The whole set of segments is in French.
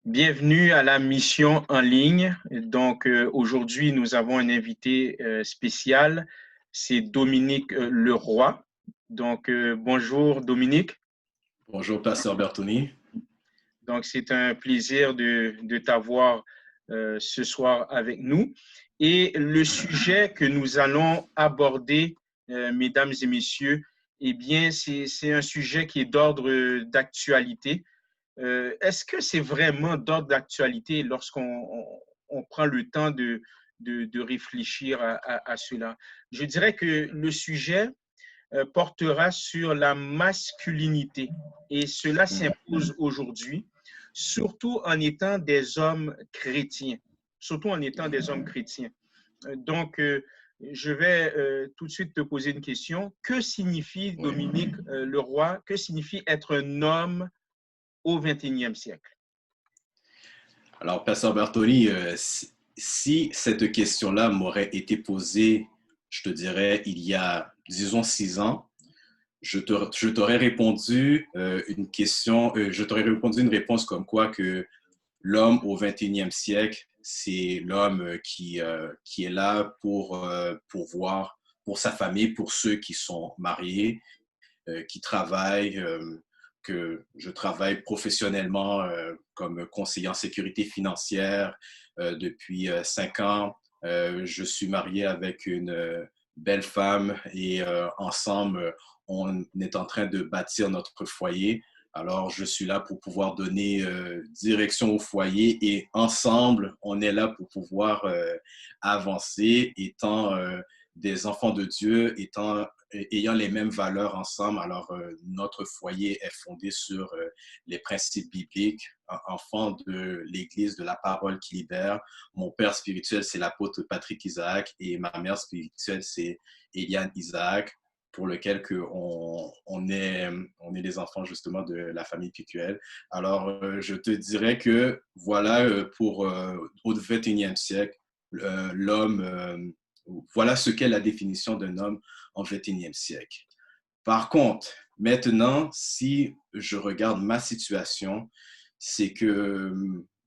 Bienvenue à la mission en ligne. Donc, aujourd'hui, nous avons un invité spécial, c'est Dominique Leroy. Donc, bonjour Dominique. Bonjour, Pasteur Bertoni. Donc, c'est un plaisir de t'avoir ce soir avec nous. Et le sujet que nous allons aborder, mesdames et messieurs, eh bien, c'est un sujet qui est d'ordre d'actualité. Est-ce que c'est vraiment d'ordre d'actualité lorsqu'on on prend le temps de réfléchir à cela? Je dirais que le sujet portera sur la masculinité et cela s'impose aujourd'hui, surtout en étant des hommes chrétiens, surtout en étant des hommes chrétiens. Donc, je vais tout de suite te poser une question. Que signifie, Oui. Dominique Leroy, que signifie être un homme au 21e siècle? Alors, Pasteur Bertoni, si cette question-là m'aurait été posée, je te dirais, il y a, disons, 6 ans, je t'aurais répondu je t'aurais répondu une réponse comme quoi que l'homme au 21e siècle, c'est l'homme qui est là pour voir, pour sa famille, pour ceux qui sont mariés, qui travaille, que je travaille professionnellement comme conseiller en sécurité financière depuis 5 ans. Je suis marié avec une belle femme et ensemble, on est en train de bâtir notre foyer. Alors, je suis là pour pouvoir donner direction au foyer et ensemble, on est là pour pouvoir avancer, étant des enfants de Dieu, ayant les mêmes valeurs ensemble. Alors, notre foyer est fondé sur les principes bibliques, enfant de l'Église de la parole qui libère. Mon père spirituel, c'est l'apôtre Patrick Isaac et ma mère spirituelle, c'est Eliane Isaac, pour lequel on est les enfants justement de la famille PQL. Alors, je te dirais que voilà, au 21e siècle, l'homme, voilà ce qu'est la définition d'un homme en 21e siècle. Par contre, maintenant, si je regarde ma situation, c'est que,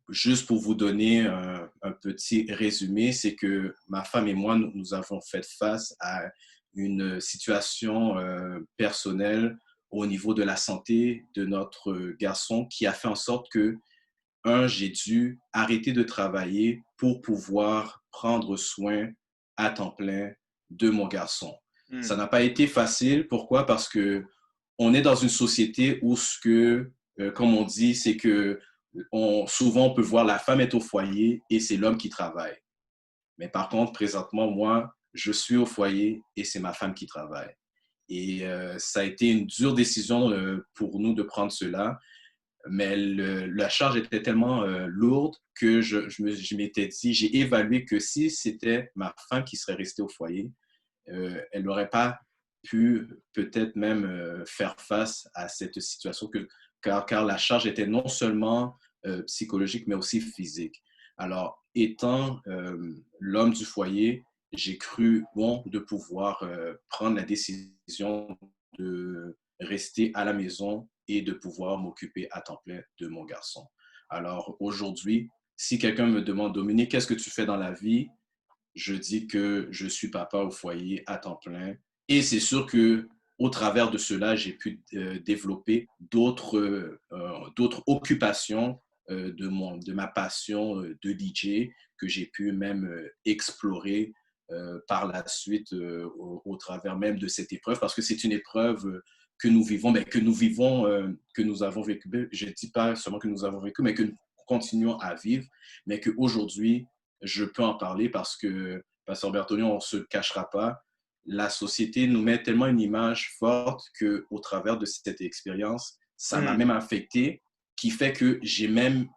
juste pour vous donner un petit résumé, c'est que ma femme et moi, nous avons fait face à une situation personnelle au niveau de la santé de notre garçon qui a fait en sorte que, j'ai dû arrêter de travailler pour pouvoir prendre soin à temps plein de mon garçon. Ça Hmm. n'a pas été facile. Pourquoi? Parce que on est dans une société où comme on dit, c'est que souvent on peut voir la femme est au foyer et c'est l'homme qui travaille. Mais par contre, présentement, moi, je suis au foyer et c'est ma femme qui travaille. Et ça a été une dure décision pour nous de prendre cela, mais la charge était tellement lourde que je m'étais dit, j'ai évalué que si c'était ma femme qui serait restée au foyer, elle n'aurait pas pu peut-être même faire face à cette situation, car la charge était non seulement psychologique, mais aussi physique. Alors, étant l'homme du foyer, j'ai cru bon de pouvoir prendre la décision de rester à la maison et de pouvoir m'occuper à temps plein de mon garçon. Alors aujourd'hui, si quelqu'un me demande, Dominique, qu'est-ce que tu fais dans la vie? Je dis que je suis papa au foyer à temps plein. Et c'est sûr que au travers de cela, j'ai pu développer d'autres occupations de ma passion de DJ que j'ai pu même explorer par la suite au travers même de cette épreuve, parce que c'est une épreuve que nous vivons, mais que nous avons vécu. Je ne dis pas seulement que nous avons vécu, mais que nous continuons à vivre, mais qu'aujourd'hui, je peux en parler parce que, Pasteur Bertoni, on ne se le cachera pas, la société nous met tellement une image forte qu'au travers de cette expérience, ça m'a Hmm. même affecté, qui fait que j'ai même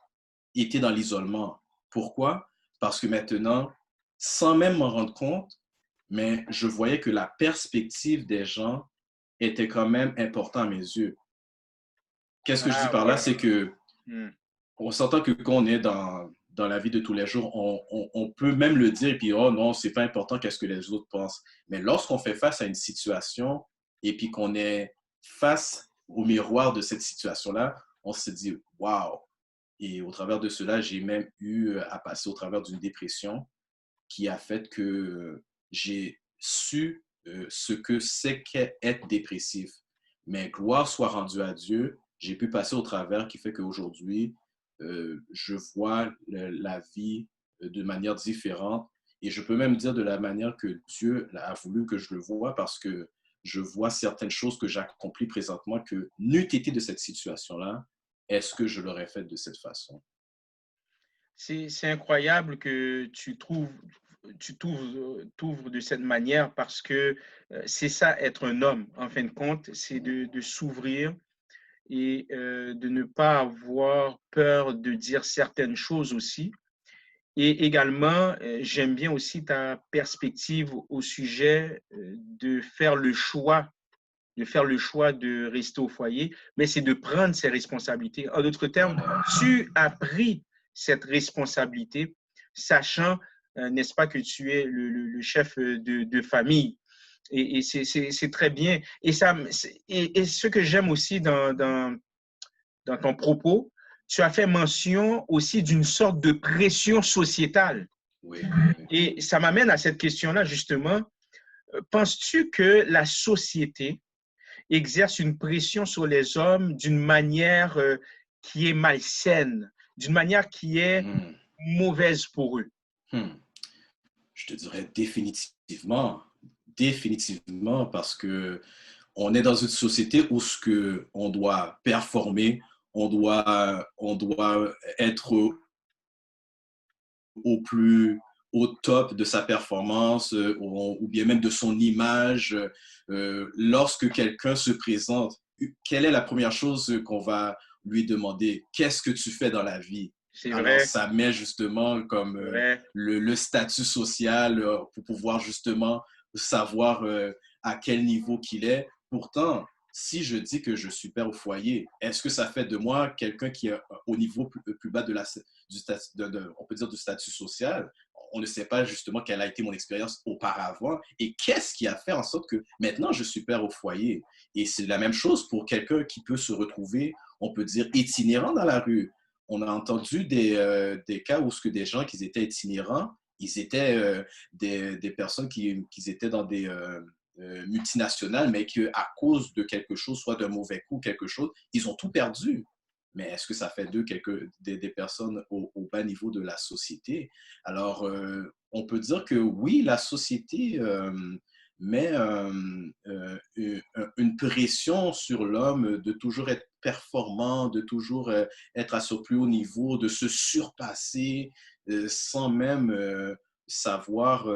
été dans l'isolement. Pourquoi? Parce que maintenant, sans même m'en rendre compte, mais je voyais que la perspective des gens était quand même importante à mes yeux. Qu'est-ce que je dis Ah par là? ouais. C'est que Hmm. on s'entend que quand on est dans la vie de tous les jours, on peut même le dire et puis, oh non, c'est pas important qu'est-ce que les autres pensent. Mais lorsqu'on fait face à une situation et puis qu'on est face au miroir de cette situation-là, on se dit, waouh, Et au travers de cela, j'ai même eu à passer au travers d'une dépression qui a fait que j'ai su ce que c'est qu'être dépressif. Mais gloire soit rendue à Dieu, j'ai pu passer au travers qui fait qu'aujourd'hui, je vois la vie de manière différente et je peux même dire de la manière que Dieu a voulu que je le vois parce que je vois certaines choses que j'accomplis présentement que n'eût été de cette situation-là, est-ce que je l'aurais fait de cette façon? C'est incroyable que t'ouvres de cette manière parce que c'est ça, être un homme, en fin de compte, c'est de s'ouvrir et de ne pas avoir peur de dire certaines choses aussi. Et également, j'aime bien aussi ta perspective au sujet de faire le choix de rester au foyer, mais c'est de prendre ses responsabilités. En d'autres termes, Voilà. tu as pris cette responsabilité, sachant, n'est-ce pas, que tu es le chef de famille. Et c'est très bien. Et ce que j'aime aussi dans ton propos, tu as fait mention aussi d'une sorte de pression sociétale. Oui, oui. Et ça m'amène à cette question-là, justement. Penses-tu que la société exerce une pression sur les hommes d'une manière qui est malsaine, d'une manière qui est Hmm. mauvaise pour eux? Hmm. Je te dirais définitivement, définitivement, parce que on est dans une société où ce que on doit performer, on doit être au plus au top de sa performance ou bien même de son image. Lorsque quelqu'un se présente, quelle est la première chose qu'on va lui demander? Qu'est-ce que tu fais dans la vie? C'est Alors, vrai, ça met justement comme c'est vrai. le statut social pour pouvoir justement savoir à quel niveau qu'il est. Pourtant, si je dis que je suis père au foyer, est-ce que ça fait de moi quelqu'un qui est au niveau plus bas on peut dire du statut social? On ne sait pas justement quelle a été mon expérience auparavant et qu'est-ce qui a fait en sorte que maintenant je suis père au foyer. Et c'est la même chose pour quelqu'un qui peut se retrouver, on peut dire, itinérant dans la rue. On a entendu des cas où ce que des gens qui étaient itinérants, ils étaient des personnes qui étaient dans des multinationales, mais qu'à cause de quelque chose, soit d'un mauvais coup, quelque chose, ils ont tout perdu. Mais est-ce que ça fait d'eux des personnes au bas niveau de la société? Alors, on peut dire que oui, la société met une pression sur l'homme de toujours être performant, de toujours être à son plus haut niveau, de se surpasser sans même savoir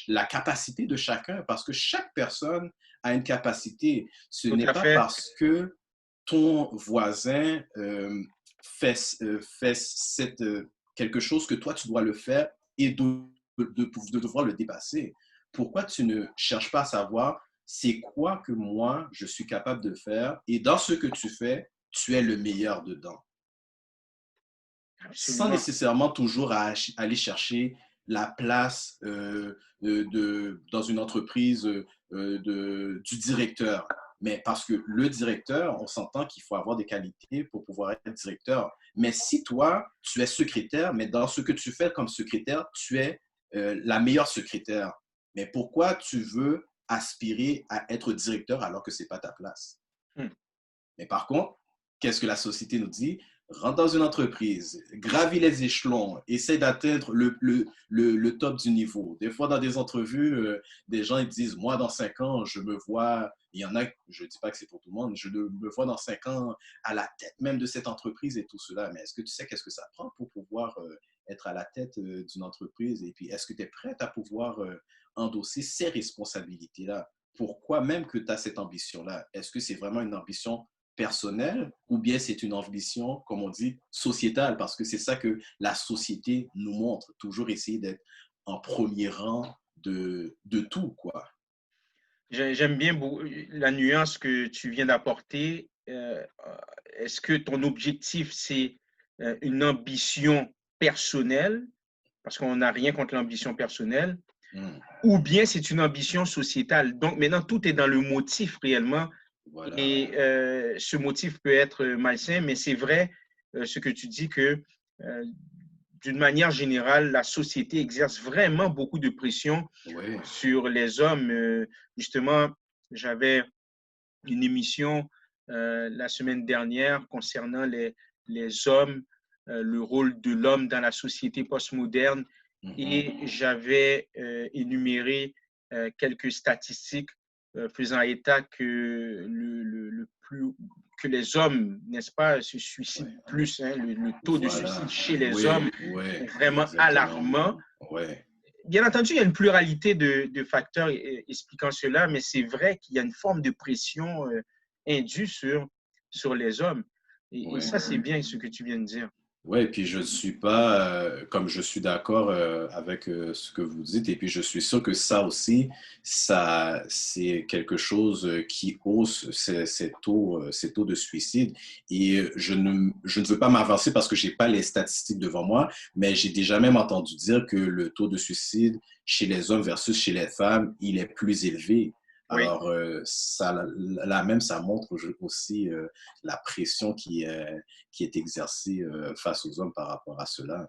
la capacité de chacun, parce que chaque personne a une capacité. Ce Tout n'est à pas fait. parce que ton voisin fait quelque chose que toi, tu dois le faire et de devoir le dépasser. Pourquoi tu ne cherches pas à savoir c'est quoi que moi, je suis capable de faire et dans ce que tu fais, tu es le meilleur dedans, sans Absolument. nécessairement toujours aller chercher la place dans une entreprise du directeur. Mais parce que le directeur, on s'entend qu'il faut avoir des qualités pour pouvoir être directeur. Mais si toi, tu es secrétaire, mais dans ce que tu fais comme secrétaire, tu es la meilleure secrétaire. Mais pourquoi tu veux aspirer à être directeur alors que ce n'est pas ta place? Hmm. Mais par contre, qu'est-ce que la société nous dit? Rentre dans une entreprise, gravis les échelons, essaie d'atteindre le top du niveau. Des fois, dans des entrevues, des gens ils disent, moi, dans 5 ans, je me vois, il y en a, je ne dis pas que c'est pour tout le monde, je me vois dans 5 ans à la tête même de cette entreprise et tout cela. Mais est-ce que tu sais qu'est-ce que ça prend pour pouvoir être à la tête d'une entreprise? Et puis, est-ce que tu es prête à pouvoir endosser ces responsabilités-là? Pourquoi même que tu as cette ambition-là? Est-ce que c'est vraiment une ambition personnelle ou bien c'est une ambition, comme on dit, sociétale, parce que c'est ça que la société nous montre, toujours essayer d'être en premier rang de tout, quoi. J'aime bien la nuance que tu viens d'apporter. Est-ce que ton objectif, c'est une ambition personnelle, parce qu'on n'a rien contre l'ambition personnelle, Mm, ou bien c'est une ambition sociétale? Donc maintenant, tout est dans le motif réellement. voilà. Et ce motif peut être malsain, mais c'est vrai, ce que tu dis que d'une manière générale, la société exerce vraiment beaucoup de pression sur les hommes. Justement, j'avais une émission la semaine dernière concernant les hommes, le rôle de l'homme dans la société postmoderne, et j'avais énuméré quelques statistiques faisant état que que les hommes, n'est-ce pas, se suicident plus. Hein, le taux de suicide chez les hommes est vraiment alarmant. Bien entendu, il y a une pluralité de facteurs expliquant cela, mais c'est vrai qu'il y a une forme de pression indue sur les hommes. Et ça, c'est bien ce que tu viens de dire. Oui, et puis je ne suis pas, comme je suis d'accord avec ce que vous dites, et puis je suis sûr que ça aussi, ça, c'est quelque chose qui hausse ces taux de suicide. Et je ne veux pas m'avancer parce que je n'ai pas les statistiques devant moi, mais j'ai déjà même entendu dire que le taux de suicide chez les hommes versus chez les femmes, il est plus élevé. Alors, ça, là même, ça montre aussi la pression qui est exercée face aux hommes par rapport à cela.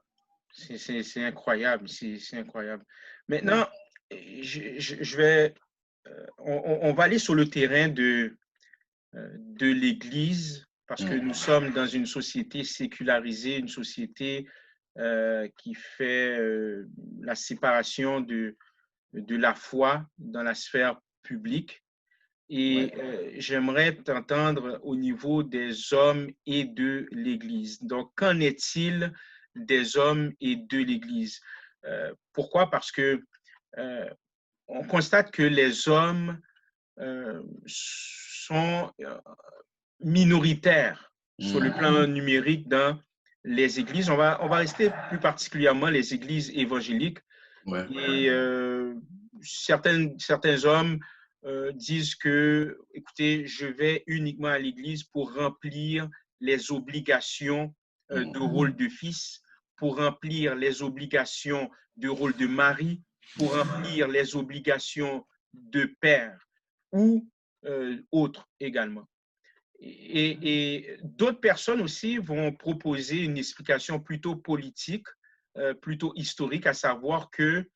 C'est incroyable, c'est incroyable. Maintenant, je vais, on va aller sur le terrain de l'Église, parce que nous sommes dans une société sécularisée, une société qui fait la séparation de la foi dans la sphère publique. Et j'aimerais t'entendre au niveau des hommes et de l'Église. Donc, qu'en est-il des hommes et de l'Église? Pourquoi? Parce que on constate que les hommes sont minoritaires sur le plan numérique dans les églises. On va rester plus particulièrement les églises évangéliques. Et certains hommes disent que, écoutez, je vais uniquement à l'église pour remplir les obligations de rôle de fils, pour remplir les obligations de rôle de mari, pour remplir les obligations de père ou autres également. Et d'autres personnes aussi vont proposer une explication plutôt politique, plutôt historique, à savoir que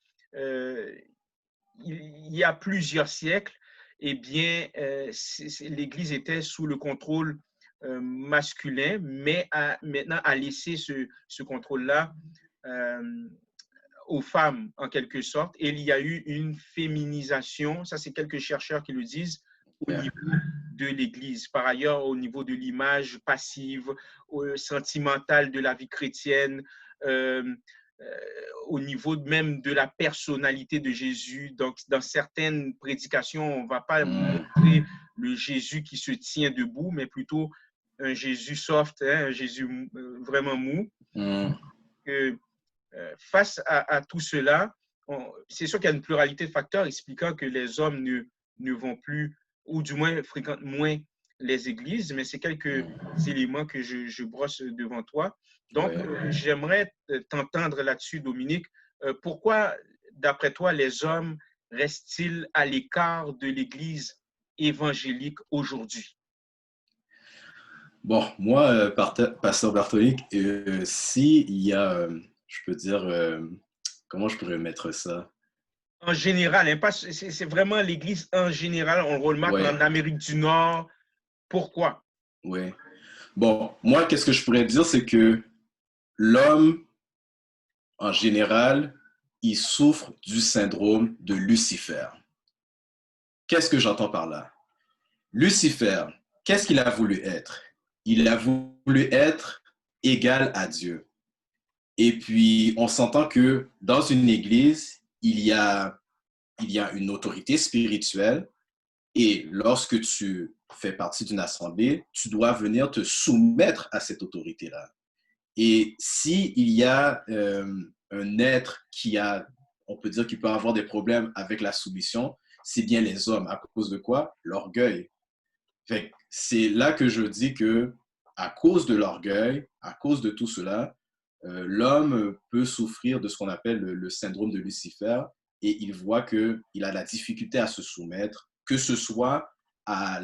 il y a plusieurs siècles, eh bien, l'Église était sous le contrôle masculin, mais maintenant a laissé ce contrôle-là aux femmes, en quelque sorte. Et il y a eu une féminisation, ça c'est quelques chercheurs qui le disent, au niveau de l'Église. Par ailleurs, au niveau de l'image passive, sentimentale de la vie chrétienne, au niveau même de la personnalité de Jésus. Donc, dans certaines prédications, on ne va pas montrer le Jésus qui se tient debout, mais plutôt un Jésus soft, hein, un Jésus vraiment mou. Face à tout cela, c'est sûr qu'il y a une pluralité de facteurs expliquant que les hommes ne vont plus, ou du moins fréquentent moins les églises, mais c'est quelques éléments que je brosse devant toi. Donc, j'aimerais t'entendre là-dessus, Dominique. Pourquoi, d'après toi, les hommes restent-ils à l'écart de l'Église évangélique aujourd'hui? Bon, moi, Pasteur Bartolique, s'il y a, je peux dire, comment je pourrais mettre ça? En général, hein, c'est vraiment l'Église en général. On le remarque en Amérique du Nord. Pourquoi? Oui. Bon, moi, qu'est-ce que je pourrais dire, c'est que l'homme, en général, il souffre du syndrome de Lucifer. Qu'est-ce que j'entends par là? Lucifer, qu'est-ce qu'il a voulu être? Il a voulu être égal à Dieu. Et puis, on s'entend que dans une église, il y a une autorité spirituelle. Et lorsque tu fais partie d'une assemblée, tu dois venir te soumettre à cette autorité-là. Et s'il y a un être on peut dire qu'il peut avoir des problèmes avec la soumission, c'est bien les hommes. À cause de quoi? L'orgueil. C'est là que je dis que à cause de l'orgueil, à cause de tout cela, l'homme peut souffrir de ce qu'on appelle le syndrome de Lucifer et il voit qu'il a la difficulté à se soumettre, que ce soit à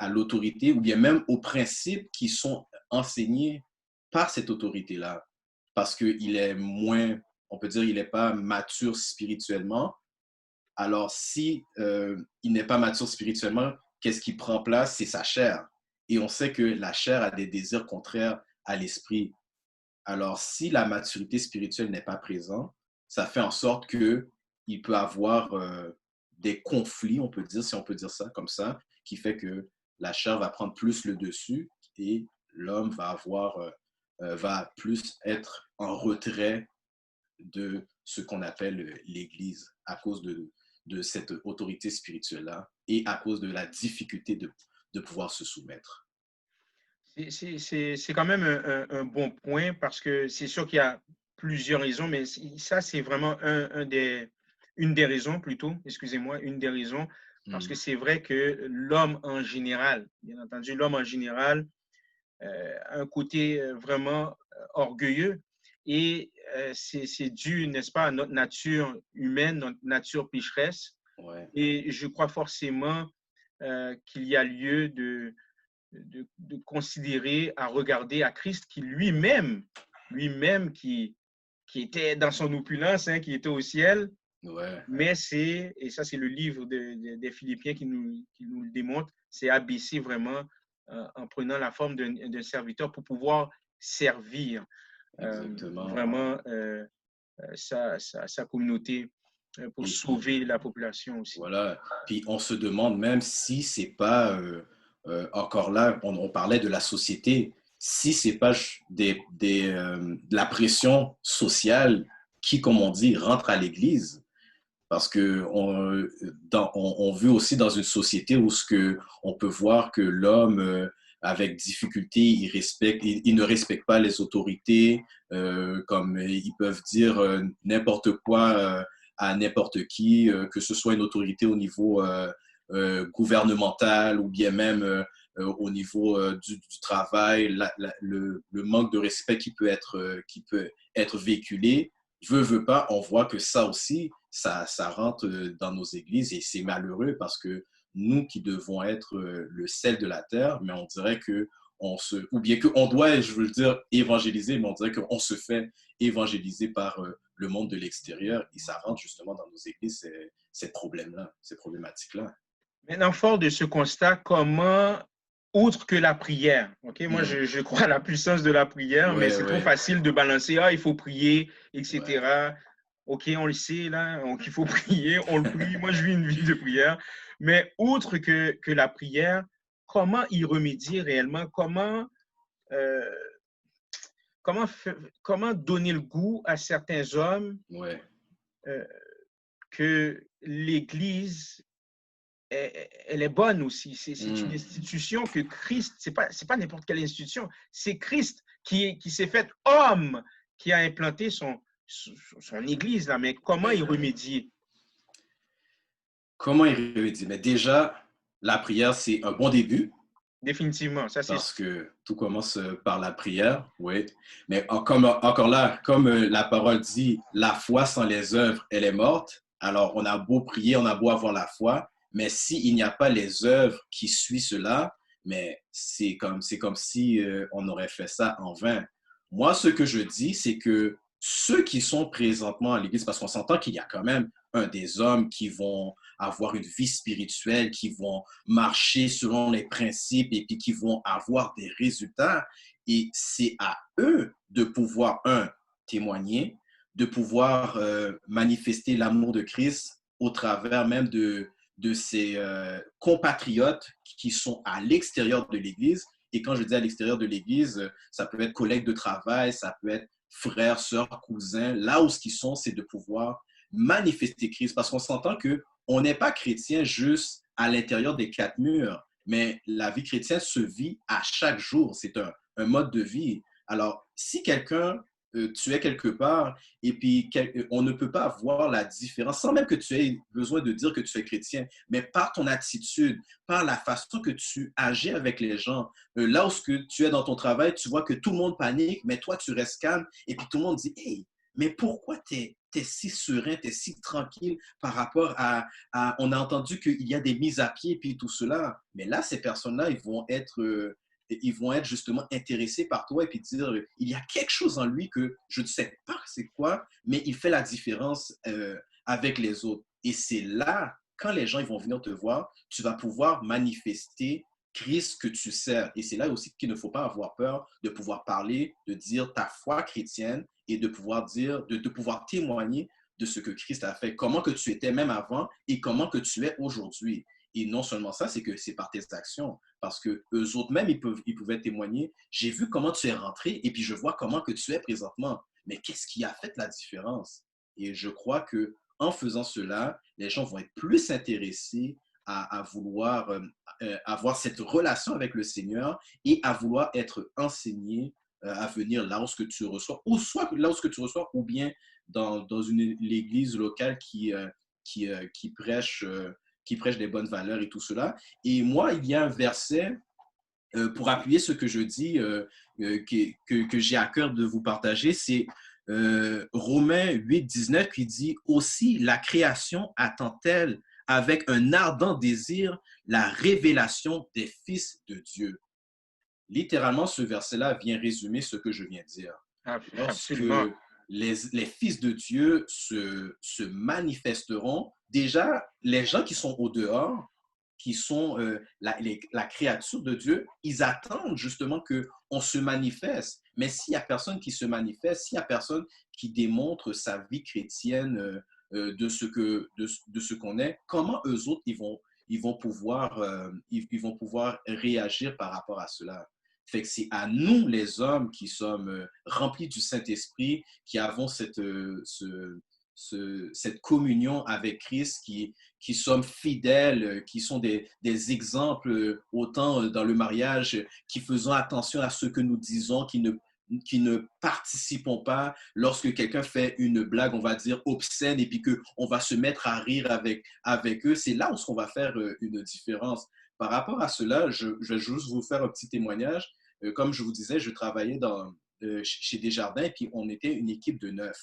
l'autorité ou bien même aux principes qui sont enseignés par cette autorité-là, parce qu'il est moins, on peut dire, il n'est pas mature spirituellement. Alors, si il n'est pas mature spirituellement, qu'est-ce qui prend place? C'est sa chair. Et on sait que la chair a des désirs contraires à l'esprit. Alors, si la maturité spirituelle n'est pas présente, ça fait en sorte qu'il peut avoir des conflits, on peut dire, si on peut dire ça comme ça, qui fait que la chair va prendre plus le dessus et l'homme va plus être en retrait de ce qu'on appelle l'Église à cause de cette autorité spirituelle-là et à cause de la difficulté de pouvoir se soumettre. C'est quand même un bon point parce que c'est sûr qu'il y a plusieurs raisons, mais ça, c'est vraiment une des raisons plutôt, excusez-moi, une des raisons, parce que c'est vrai que l'homme en général, bien entendu, l'homme en général a un côté vraiment orgueilleux et c'est dû, n'est-ce pas, à notre nature humaine, notre nature pécheresse. Ouais. Et je crois forcément qu'il y a lieu de considérer, à regarder à Christ qui lui-même qui était dans son opulence, hein, qui était au ciel, Ouais. mais c'est, et ça c'est le livre des Philippiens qui nous le démontre, c'est abaissé vraiment en prenant la forme d'un serviteur pour pouvoir servir Exactement. vraiment sa communauté pour Et puis, sauver la population aussi. voilà. Puis on se demande même si c'est pas, encore là, on parlait de la société, si c'est pas de la pression sociale qui, comme on dit, rentre à l'Église. Parce que on vit aussi dans une société où on peut voir que l'homme, avec difficulté, il ne respecte pas les autorités, comme ils peuvent dire n'importe quoi à n'importe qui, que ce soit une autorité au niveau gouvernemental ou bien même au niveau du travail, le manque de respect qui peut être véhiculé. Veut pas, on voit que ça aussi, ça rentre dans nos églises et c'est malheureux parce que nous qui devons être le sel de la terre, mais on dirait que ou bien qu'on doit, je veux dire, évangéliser, mais on dirait qu'on se fait évangéliser par le monde de l'extérieur et ça rentre justement dans nos églises, ces problèmes-là, ces problématiques-là. Maintenant, fort de ce constat, comment, outre que la prière, ok, moi je crois à la puissance de la prière, mais Ouais, c'est trop ouais, facile de balancer, ah, il faut prier, ouais. etc. Ok, on le sait, là, il faut prier, on le prie, moi je vis une vie de prière, mais outre que la prière, comment y remédier réellement? Euh, comment, comment donner le goût à certains hommes Ouais. euh, que l'Église elle est bonne aussi. C'est une institution que Christ, c'est pas n'importe quelle institution, c'est Christ qui s'est fait homme, qui a implanté son Église, là. Mais comment y remédier? Comment y remédier? Mais déjà, la prière, c'est un bon début. Définitivement, ça c'est Parce que tout commence par la prière, oui. Mais encore là, comme la parole dit, la foi sans les œuvres, elle est morte. Alors, on a beau prier, on a beau avoir la foi, mais s'il n'y a pas les œuvres qui suivent cela, mais c'est comme si on aurait fait ça en vain. Moi, ce que je dis, c'est que ceux qui sont présentement à l'Église, parce qu'on s'entend qu'il y a quand même des hommes qui vont avoir une vie spirituelle, qui vont marcher selon les principes et puis qui vont avoir des résultats. Et c'est à eux de pouvoir, témoigner, de pouvoir manifester l'amour de Christ au travers même de ses compatriotes qui sont à l'extérieur de l'Église. Et quand je dis à l'extérieur de l'Église, ça peut être collègues de travail, ça peut être frères, sœurs, cousins. Là où ce qu'ils sont, c'est de pouvoir manifester Christ. Parce qu'on s'entend qu'on n'est pas chrétien juste à l'intérieur des quatre murs, mais la vie chrétienne se vit à chaque jour. C'est un mode de vie. Alors, si quelqu'un, tu es quelque part et puis on ne peut pas voir la différence, sans même que tu aies besoin de dire que tu es chrétien, mais par ton attitude, par la façon que tu agis avec les gens. Là où tu es dans ton travail, tu vois que tout le monde panique, mais toi, tu restes calme et puis tout le monde dit, hey, mais pourquoi tu es si serein, tu es si tranquille par rapport on a entendu qu'il y a des mises à pied et puis tout cela. Mais là, ces personnes-là, ils vont être ils vont être justement intéressés par toi et puis dire, il y a quelque chose en lui que je ne sais pas c'est quoi, mais il fait la différence avec les autres. Et c'est là, quand les gens ils vont venir te voir, tu vas pouvoir manifester Christ que tu sers. Et c'est là aussi qu'il ne faut pas avoir peur de pouvoir parler, de dire ta foi chrétienne et de pouvoir dire, de pouvoir témoigner de ce que Christ a fait, comment que tu étais même avant et comment que tu es aujourd'hui. Et non seulement ça, c'est que c'est par tes actions, parce que eux autres même, ils pouvaient témoigner. J'ai vu comment tu es rentré et puis je vois comment que tu es présentement. Mais qu'est-ce qui a fait la différence? Et je crois que en faisant cela, les gens vont être plus intéressés à vouloir avoir cette relation avec le Seigneur et à vouloir être enseigné à venir là où ce que tu reçois, ou soit là où ce que tu reçois, ou bien dans l'église locale qui prêche des bonnes valeurs et tout cela. Et moi, il y a un verset pour appuyer ce que je dis, que j'ai à cœur de vous partager, c'est Romains 8, 19 qui dit « Aussi la création attend-elle avec un ardent désir la révélation des fils de Dieu. » Littéralement, ce verset-là vient résumer ce que je viens de dire. Lorsque Absolument. les fils de Dieu se manifesteront, déjà, les gens qui sont au dehors, qui sont la créature de Dieu, ils attendent justement qu'on se manifeste. Mais s'il n'y a personne qui se manifeste, s'il n'y a personne qui démontre sa vie chrétienne de ce qu'on est, comment eux autres, ils vont pouvoir réagir par rapport à cela? Fait que c'est à nous, les hommes, qui sommes remplis du Saint-Esprit, qui avons cette communion avec Christ, qui sommes fidèles, qui sont des exemples, autant dans le mariage, qui faisons attention à ce que nous disons, qui ne participons pas lorsque quelqu'un fait une blague, on va dire obscène, et puis qu'on va se mettre à rire avec eux. C'est là où on va faire une différence. Par rapport à cela, je vais juste vous faire un petit témoignage. Comme je vous disais, je travaillais chez Desjardins et puis on était une équipe de 9.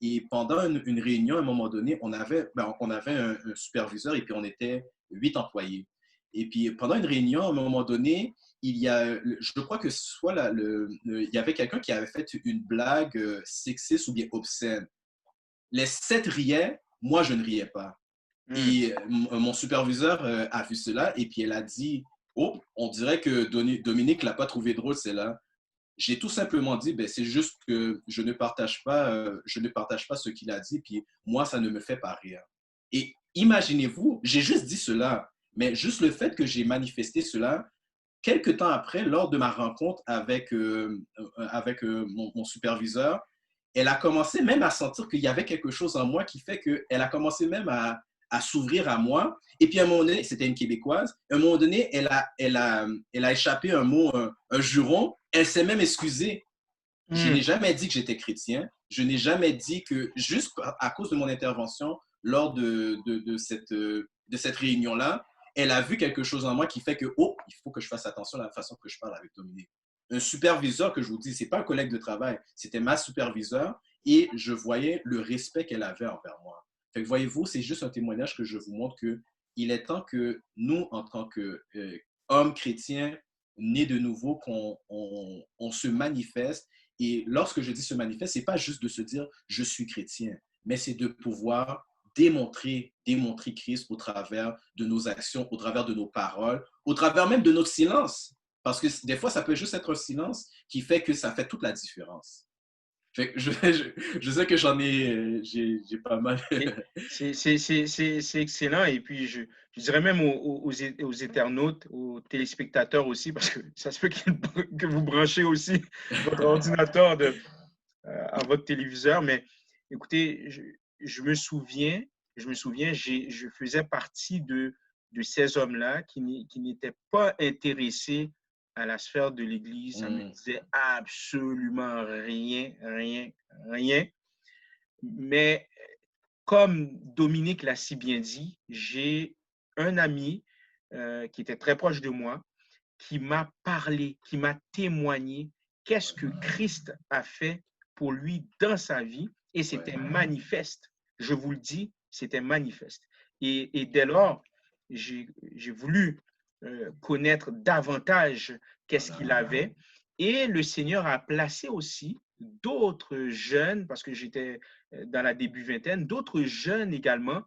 Et pendant une réunion, à un moment donné, on avait un superviseur et puis on était 8 employés. Et puis pendant une réunion, à un moment donné, je crois que il y avait quelqu'un qui avait fait une blague sexiste ou bien obscène. Les 7 riaient, moi je ne riais pas. Hmm. Et mon superviseur a vu cela et puis elle a dit, oh, on dirait que Dominique l'a pas trouvé drôle, c'est là. J'ai tout simplement dit, ben, c'est juste que je ne partage pas ce qu'il a dit, puis moi, ça ne me fait pas rire. Et imaginez-vous, j'ai juste dit cela, mais juste le fait que j'ai manifesté cela, quelques temps après, lors de ma rencontre avec mon superviseur, elle a commencé même à sentir qu'il y avait quelque chose en moi qui fait qu'elle a commencé même à s'ouvrir à moi. Et puis à un moment donné, c'était une Québécoise, à un moment donné, elle a échappé un mot, un juron, elle s'est même excusée. Je Hmm. n'ai jamais dit que j'étais chrétien, je n'ai jamais dit que, juste à cause de mon intervention lors de cette réunion-là, elle a vu quelque chose en moi qui fait que, oh, il faut que je fasse attention à la façon que je parle avec Dominique. Un superviseur que je vous dis, c'est pas un collègue de travail, c'était ma superviseure et je voyais le respect qu'elle avait envers moi. Fait que voyez-vous, c'est juste un témoignage que je vous montre que il est temps que nous, en tant qu'hommes chrétiens, nés de nouveau, on se manifeste. Et lorsque je dis se manifeste, ce n'est pas juste de se dire je suis chrétien, mais c'est de pouvoir démontrer Christ au travers de nos actions, au travers de nos paroles, au travers même de notre silence. Parce que des fois, ça peut juste être un silence qui fait que ça fait toute la différence. Fait que je sais que j'ai pas mal. Et c'est excellent. Et puis, je dirais même aux internautes, aux téléspectateurs aussi, parce que ça se peut que vous branchez aussi votre ordinateur à votre téléviseur. Mais écoutez, je me souviens, je faisais partie de ces hommes-là qui n'étaient pas intéressés à la sphère de l'Église. Ça me disait absolument rien, rien, rien. Mais comme Dominique l'a si bien dit, j'ai un ami qui était très proche de moi, qui m'a parlé, qui m'a témoigné qu'est-ce que Christ a fait pour lui dans sa vie, et Ouais. c'était manifeste. Je vous le dis, c'était manifeste. Et dès lors, j'ai voulu connaître davantage qu'est-ce qu'il avait. Et le Seigneur a placé aussi d'autres jeunes, parce que j'étais dans la début vingtaine, d'autres jeunes également,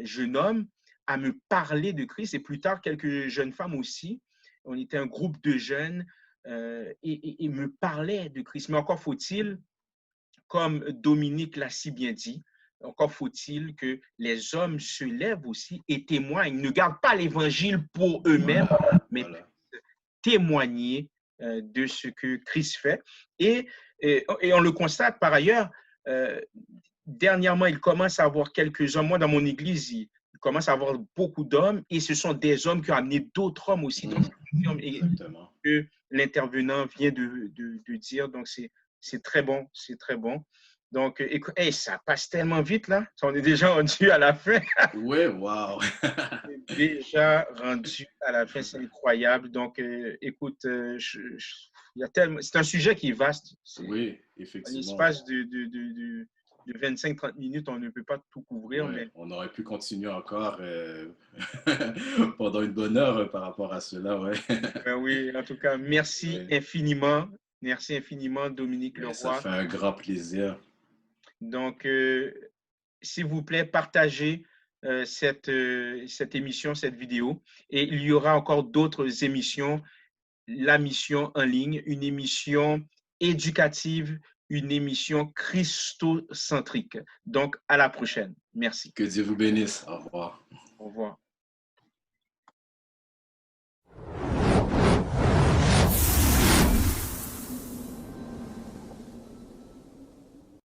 jeunes hommes, à me parler de Christ, et plus tard quelques jeunes femmes aussi. On était un groupe de jeunes et me parlaient de Christ. Mais encore faut-il, comme Dominique l'a si bien dit, encore faut-il que les hommes se lèvent aussi et témoignent, ne gardent pas l'évangile pour eux-mêmes, mais témoigner de ce que Christ fait. Et on le constate par ailleurs, dernièrement, il commence à avoir quelques hommes. Moi, dans mon église, il commence à avoir beaucoup d'hommes et ce sont des hommes qui ont amené d'autres hommes aussi. Donc, que l'intervenant vient de dire. Donc, c'est très bon, c'est très bon. Donc, écoute, hey, ça passe tellement vite là. On est déjà rendu à la fin. Oui, wow. Déjà rendu à la fin, c'est incroyable. Donc, écoute, c'est un sujet qui est vaste. Oui, effectivement. En l'espace de 25-30 minutes, on ne peut pas tout couvrir. Ouais, mais on aurait pu continuer encore pendant une bonne heure par rapport à cela. Ouais. Ben oui, en tout cas, merci infiniment. Merci infiniment, Dominique Leroy. Ça fait un grand plaisir. Donc, s'il vous plaît, partagez cette émission, cette vidéo. Et il y aura encore d'autres émissions. La mission en ligne, une émission éducative, une émission christocentrique. Donc, à la prochaine. Merci. Que Dieu vous bénisse. Au revoir. Au revoir.